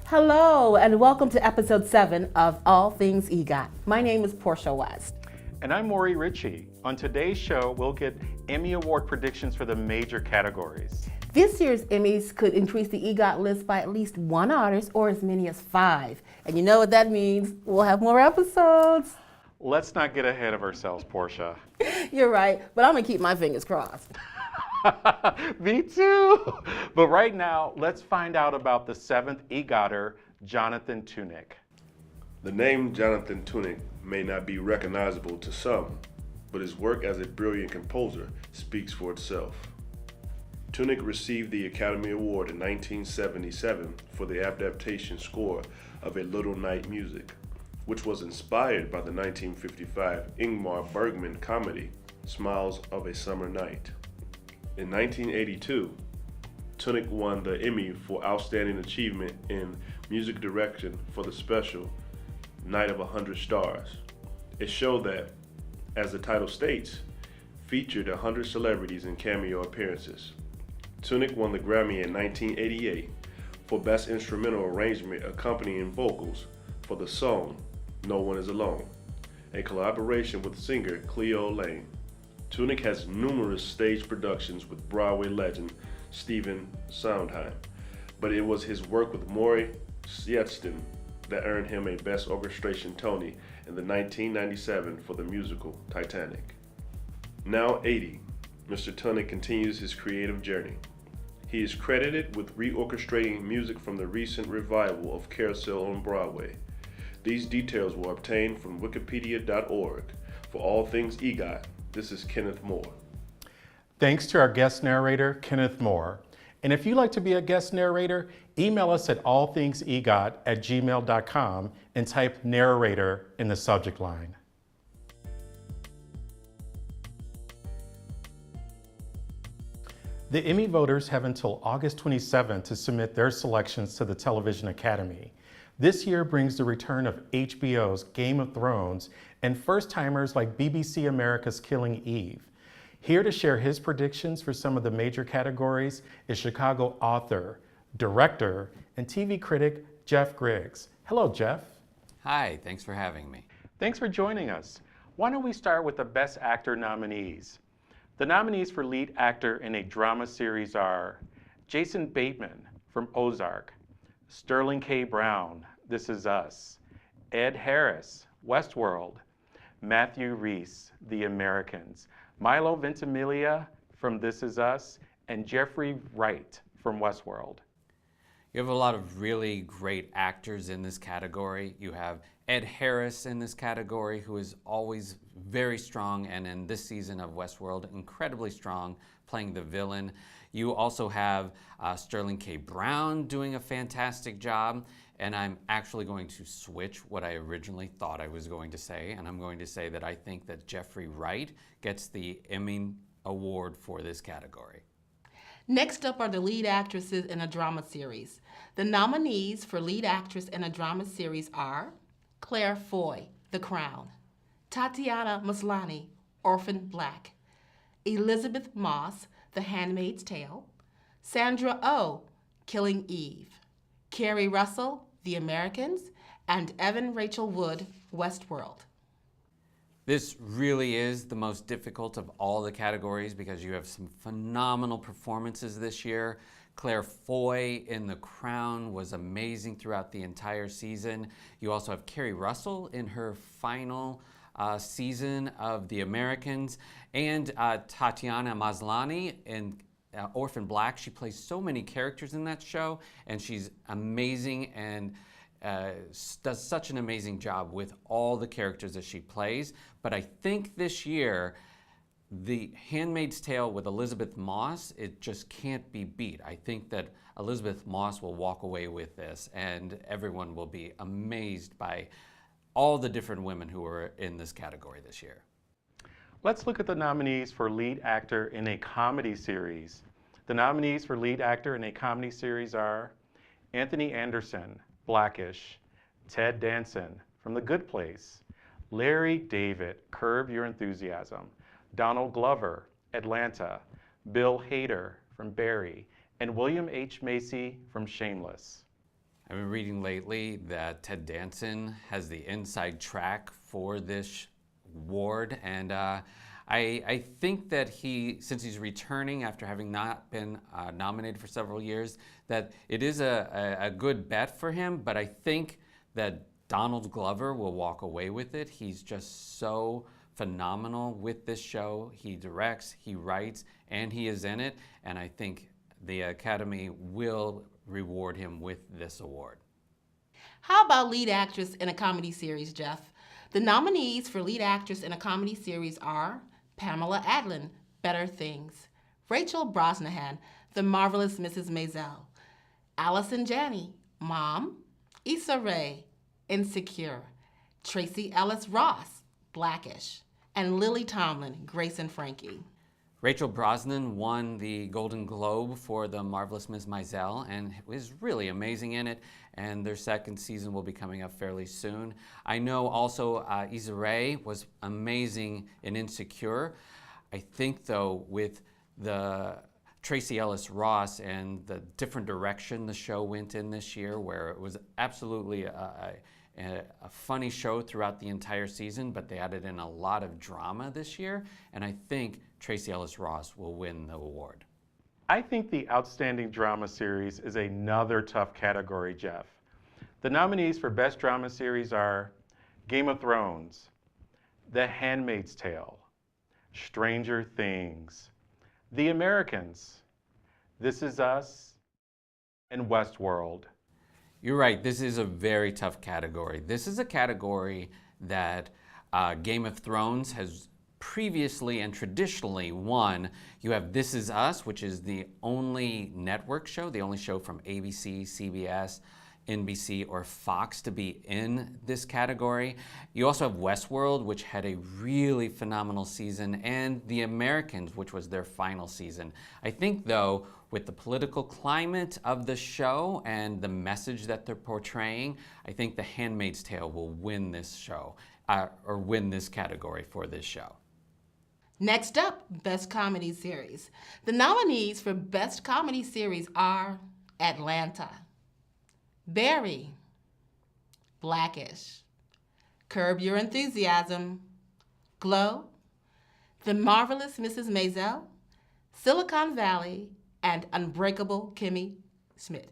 Hello, and welcome to episode 7 of All Things EGOT. My name is Portia West. And I'm Maury Ritchie. On today's show, we'll get Emmy Award predictions for the major categories. This year's Emmys could increase the EGOT list by at least one artist or as many as 5. And you know what that means? We'll have more episodes. Let's not get ahead of ourselves, Portia. You're right, but I'm gonna keep my fingers crossed. Me too. But right now, let's find out about the 7th EGOTer, Jonathan Tunick. The name Jonathan Tunick may not be recognizable to some, but his work as a brilliant composer speaks for itself. Tunick received the Academy Award in 1977 for the adaptation score of A Little Night Music, which was inspired by the 1955 Ingmar Bergman comedy, Smiles of a Summer Night. In 1982, Tunick won the Emmy for Outstanding Achievement in Music Direction for the special Night of 100 Stars, a show that, as the title states, featured 100 celebrities in cameo appearances. Tunick won the Grammy in 1988 for Best Instrumental Arrangement accompanying vocals for the song No One Is Alone, a collaboration with singer Cleo Lane. Tunick has numerous stage productions with Broadway legend Stephen Sondheim, but it was his work with Maury Sietzton that earned him a Best Orchestration Tony in the 1997 for the musical Titanic. Now 80, Mr. Tunick continues his creative journey. He is credited with reorchestrating music from the recent revival of Carousel on Broadway. These details were obtained from wikipedia.org. For All Things EGOT, this is Kenneth Moore. Thanks to our guest narrator, Kenneth Moore. And if you'd like to be a guest narrator, email us at allthingsegot@gmail.com and type narrator in the subject line. The Emmy voters have until August 27 to submit their selections to the Television Academy. This year brings the return of HBO's Game of Thrones and first-timers like BBC America's Killing Eve. Here to share his predictions for some of the major categories is Chicago author, director, and TV critic Jeff Griggs. Hello, Jeff. Hi, thanks for having me. Thanks for joining us. Why don't we start with the Best Actor nominees? The nominees for lead actor in a drama series are Jason Bateman from Ozark, Sterling K. Brown, This Is Us, Ed Harris, Westworld, Matthew Rhys, The Americans, Milo Ventimiglia from This Is Us, and Jeffrey Wright from Westworld. You have a lot of really great actors in this category. You have Ed Harris in this category, who is always very strong, and in this season of Westworld, incredibly strong, playing the villain. You also have Sterling K. Brown doing a fantastic job, and I'm actually going to switch what I originally thought I was going to say, and I'm going to say that I think that Jeffrey Wright gets the Emmy Award for this category. Next up are the lead actresses in a drama series. The nominees for lead actress in a drama series are Claire Foy, The Crown, Tatiana Maslany, Orphan Black, Elizabeth Moss, The Handmaid's Tale, Sandra Oh, Killing Eve, Kerry Russell, The Americans, and Evan Rachel Wood, Westworld. This really is the most difficult of all the categories because you have some phenomenal performances this year. Claire Foy in The Crown was amazing throughout the entire season. You also have Kerry Russell in her final season of The Americans, and Tatiana Maslany in Orphan Black. She plays so many characters in that show, and she's amazing and does such an amazing job with all the characters that she plays. But I think this year, The Handmaid's Tale with Elizabeth Moss, it just can't be beat. I think that Elizabeth Moss will walk away with this, and everyone will be amazed by all the different women who are in this category this year. Let's look at the nominees for lead actor in a comedy series. The nominees for lead actor in a comedy series are Anthony Anderson, Blackish, Ted Danson from The Good Place, Larry David, Curb Your Enthusiasm, Donald Glover, Atlanta, Bill Hader from Barry, and William H. Macy from Shameless. I've been reading lately that Ted Danson has the inside track for this award, and I think that since he's returning after having not been nominated for several years, that it is a good bet for him, but I think that Donald Glover will walk away with it. He's just so phenomenal with this show. He directs, he writes, and he is in it, and I think the Academy will reward him with this award. How about lead actress in a comedy series, Jeff? The nominees for lead actress in a comedy series are Pamela Adlon, Better Things; Rachel Brosnahan, The Marvelous Mrs. Maisel; Allison Janney, Mom; Issa Rae, Insecure; Tracee Ellis Ross, Blackish; and Lily Tomlin, Grace and Frankie. Rachel Brosnahan won the Golden Globe for The Marvelous Miss Maisel and was really amazing in it, and their second season will be coming up fairly soon. I know also Issa Rae was amazing in Insecure. I think though with the Tracee Ellis Ross and the different direction the show went in this year, where it was absolutely a funny show throughout the entire season, but they added in a lot of drama this year, and I think Tracee Ellis Ross will win the award. I think the Outstanding Drama Series is another tough category, Jeff. The nominees for Best Drama Series are Game of Thrones, The Handmaid's Tale, Stranger Things, The Americans, This Is Us, and Westworld. You're right, this is a very tough category. This is a category that Game of Thrones has previously and traditionally won. You have This Is Us, which is the only network show, the only show from ABC, CBS, NBC, or Fox to be in this category. You also have Westworld, which had a really phenomenal season, and The Americans, which was their final season. I think, though, with the political climate of the show and the message that they're portraying, I think The Handmaid's Tale will win this show, or win this category for this show. Next up, Best Comedy Series. The nominees for Best Comedy Series are Atlanta, Barry, Blackish, Curb Your Enthusiasm, Glow, The Marvelous Mrs. Maisel, Silicon Valley, and Unbreakable Kimmy Schmidt.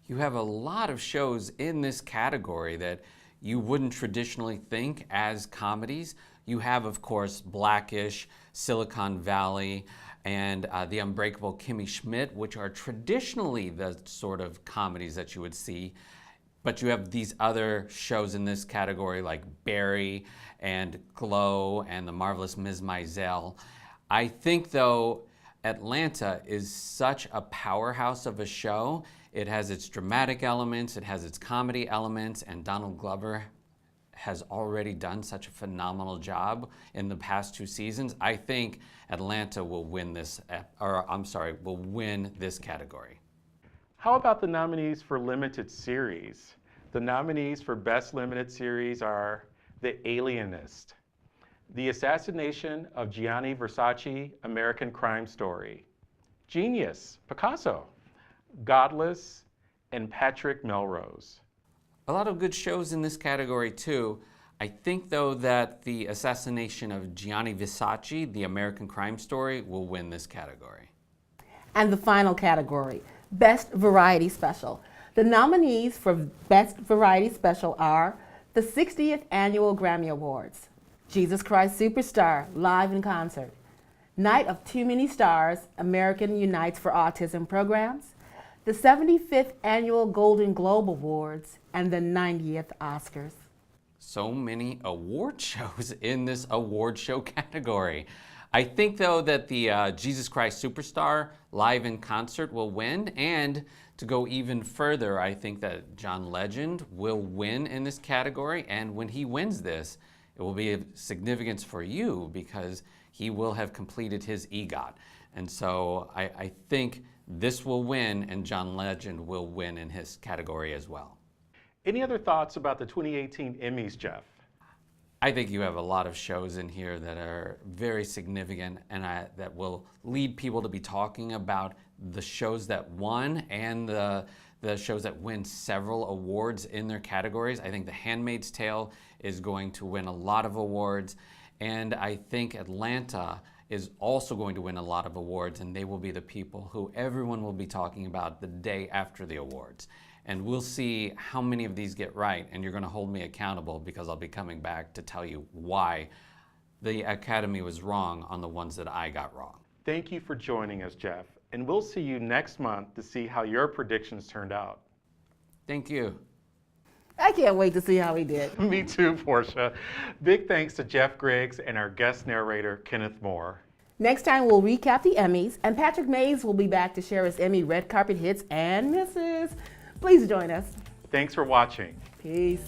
You have a lot of shows in this category that you wouldn't traditionally think as comedies. You have, of course, Blackish, Silicon Valley, and The Unbreakable Kimmy Schmidt, which are traditionally the sort of comedies that you would see. But you have these other shows in this category like Barry and Glow and The Marvelous Ms. Maisel. I think, though, Atlanta is such a powerhouse of a show. It has its dramatic elements, it has its comedy elements, and Donald Glover has already done such a phenomenal job in the past 2 seasons. I think Atlanta will win this, will win this category. How about the nominees for Limited Series? The nominees for Best Limited Series are The Alienist, The Assassination of Gianni Versace, American Crime Story, Genius, Picasso, Godless, and Patrick Melrose. A lot of good shows in this category too. I think though that The Assassination of Gianni Versace, The American Crime Story, will win this category. And the final category, Best Variety Special. The nominees for Best Variety Special are the 60th Annual Grammy Awards, Jesus Christ Superstar, Live in Concert, Night of Too Many Stars, American Unites for Autism Programs, the 75th Annual Golden Globe Awards, and the 90th Oscars. So many award shows in this award show category. I think though that the Jesus Christ Superstar Live in Concert will win, and to go even further, I think that John Legend will win in this category, and when he wins this, it will be of significance for you because he will have completed his EGOT. And so I think this will win, and John Legend will win in his category as well. Any other thoughts about the 2018 Emmys, Jeff? I think you have a lot of shows in here that are very significant and that will lead people to be talking about the shows that won and the the shows that win several awards in their categories. I think The Handmaid's Tale is going to win a lot of awards, and I think Atlanta is also going to win a lot of awards, and they will be the people who everyone will be talking about the day after the awards. And we'll see how many of these get right, and you're going to hold me accountable because I'll be coming back to tell you why the Academy was wrong on the ones that I got wrong. Thank you for joining us, Jeff, and we'll see you next month to see how your predictions turned out. Thank you. I can't wait to see how he did. Me too, Portia. Big thanks to Jeff Griggs and our guest narrator, Kenneth Moore. Next time we'll recap the Emmys, and Patrick Mays will be back to share his Emmy red carpet hits and misses. Please join us. Thanks for watching. Peace.